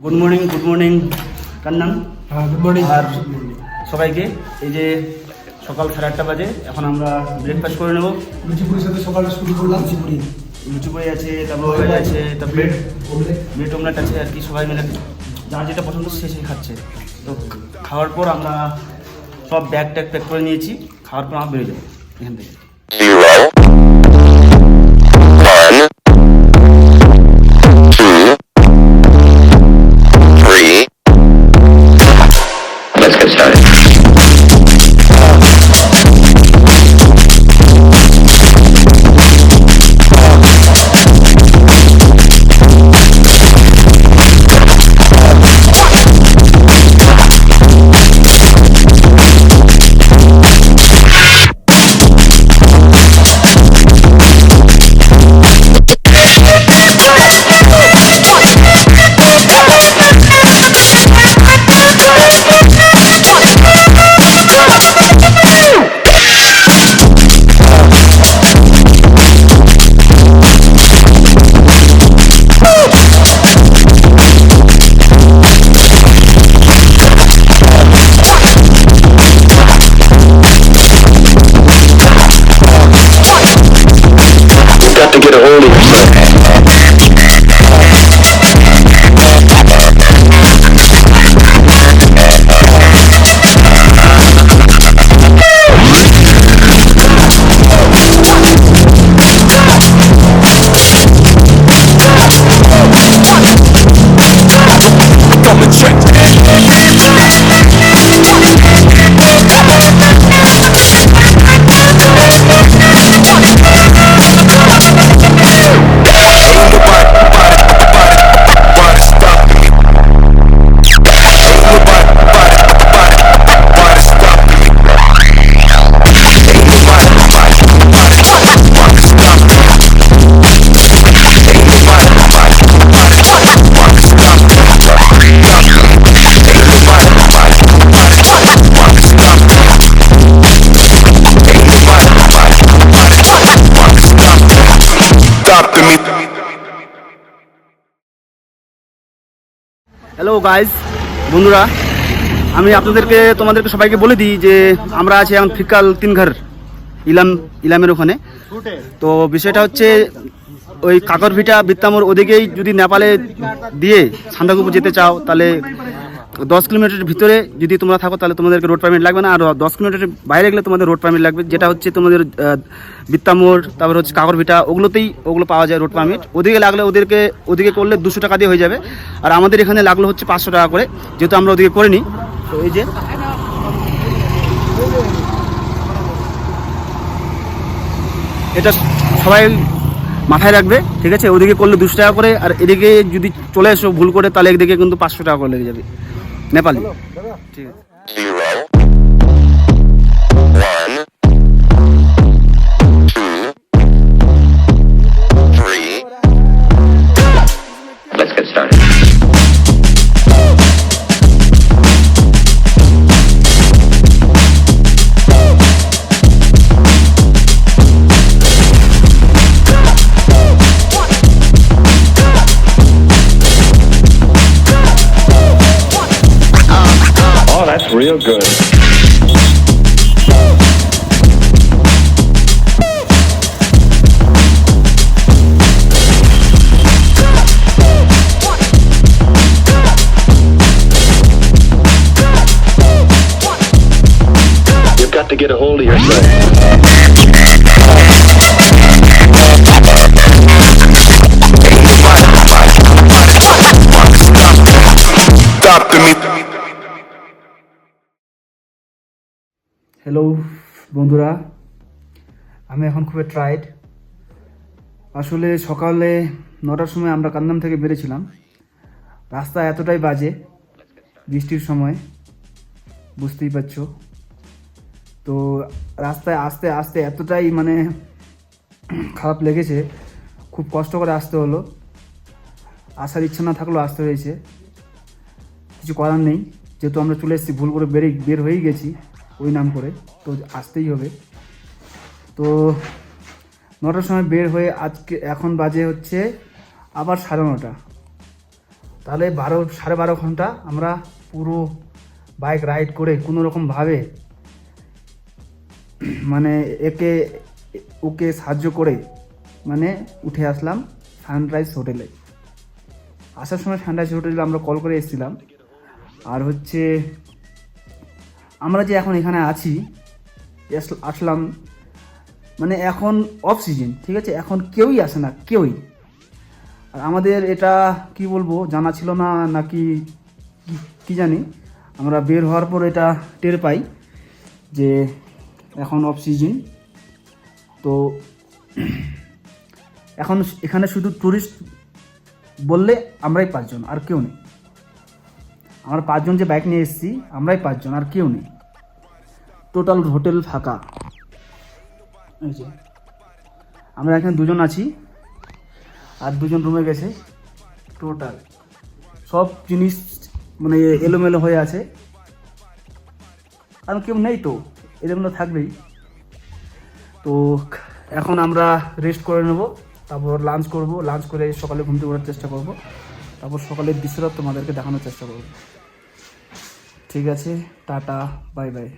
Good morning Kannan. Good morning আর সবাইকে এই যে সকাল 8:30 বাজে, এখন আমরা ব্রেকফাস্ট করে নেব। লুচিপুরির সাথে সকালটা শুরু করলাম। লুচিপুরি আছে, তারপর আছে, তারপর ব্রেড অমলেট আছে, আর কি সবাই মিলে যার যেটা পছন্দ সে সেই খাচ্ছে। তো খাওয়ার পর আমরা সব ব্যাগ ট্যাগ প্যাক করে নিয়েছি। খাওয়ার পর আমরা বেরিয়ে যাবো এখান থেকে। 0, 1, 2, 3. Let's get started. Got to get a hold of yourself. Hello guys, বন্ধুরা, আমি তোমাদেরকে সবাইকে বলে দিই যে আমরা আছি এখন ফিকাল 3 ঘর ইলামের ওখানে। তো বিষয়টা হচ্ছে ওই কাকরভিটা বিত্তামোর ওদিকেই যদি নেপালে দিয়ে সান্দাকফু যেতে চাও তাহলে 10 কিলোমিটারের ভিতরে যদি তোমরা থাকো তাহলে তোমাদেরকে রোড পারমিট লাগবে না, আর 10 কিলোমিটারের বাইরে গেলে তোমাদের রোড পারমিট লাগবে। যেটা হচ্ছে তোমাদের বিত্তামোড়, তারপর হচ্ছে কাকরভিটা, ওগুলো পাওয়া যায় রোড পারমিট। ওদিকে লাগলে ওদিকে করলে 200 টাকা দিয়ে হয়ে যাবে, আর আমাদের এখানে লাগলো হচ্ছে 500 টাকা করে, যেহেতু আমরা ওদিকে করিনি। তো এই যে এটা সবাই মাথায় রাখবে, ঠিক আছে? ওদিকে করলে 200 টাকা করে, আর এদিকে যদি চলে এসো ভুল করে তাহলে এদিকে কিন্তু 500 টাকা করে লেগে যাবে নেপালি, ঠিক আছে? 0, 1, 2, 3. Let's get started. Oh, that's real good. You've got to get a hold of yourself. Stop the meet. Hello বন্ধুরা, আমি এখন খুবই টায়ার্ড। আসলে সকালে 9টার সময় আমরা কান্দাম থেকে বেরিয়েছিলাম। রাস্তা এতটাই বাজে, বৃষ্টির সময়, বুঝতেই পারছো। তো রাস্তায় আস্তে আস্তে এতটাই মানে খারাপ লেগেছে, খুব কষ্ট করে আসতে হলো। আসার ইচ্ছা না থাকলেও আসতে হয়েছে, কিছু করার নেই। যেহেতু আমরা চলে এসেছি, ভুল করে বের হয়েই গেছি ওই নাম করে, তো আসতেই হবে। তো 9টার সময় বের হয়ে আজকে এখন বাজে হচ্ছে আবার 9:30। তাহলে 12.5 ঘন্টা আমরা পুরো বাইক রাইড করে কোনো রকমভাবে মানে ওকে সাহায্য করে মানে উঠে আসলাম সানরাইজ হোটেলে। আসার সময় সানরাইজ হোটেলে আমরা কল করে এসেছিলাম। আর হচ্ছে আমরা যে এখন এখানে আছি আসলাম মানে এখন অফ সিজন, ঠিক আছে, এখন কেউই আসে না, কেউই। আর আমাদের এটা কি বলবো জানা ছিল না নাকি কি জানি, আমরা বের হওয়ার পর এটা টের পাই যে এখন অফ সিজন। তো এখন এখানে শুধু টুরিস্ট বললে আমরাই 5 জন, আর কেউ নেই। আমরা 5 জন যে বাইক নিয়ে এসেছি আমরাই 5 জন, আর কেউ নেই। টোটাল হোটেল ফাঁকা। এই যে আমরা এখানে 2 জন আছি, আর 2 জন রুমে গেছে। টোটাল সব জিনিস মানে এলোমেলো হয়ে আছে, কারণ কেউ নেই তো, এলোমেলো থাকবেই। তো এখন আমরা রেস্ট করে নেব, তারপর লাঞ্চ করব। লাঞ্চ করে সকালে ঘুম থেকে ওঠার চেষ্টা করব, তারপর সকালের দৃশ্যটা তোমাদেরকে দেখানোর চেষ্টা করব। ঠিক আছে, টাটা, বাই বাই।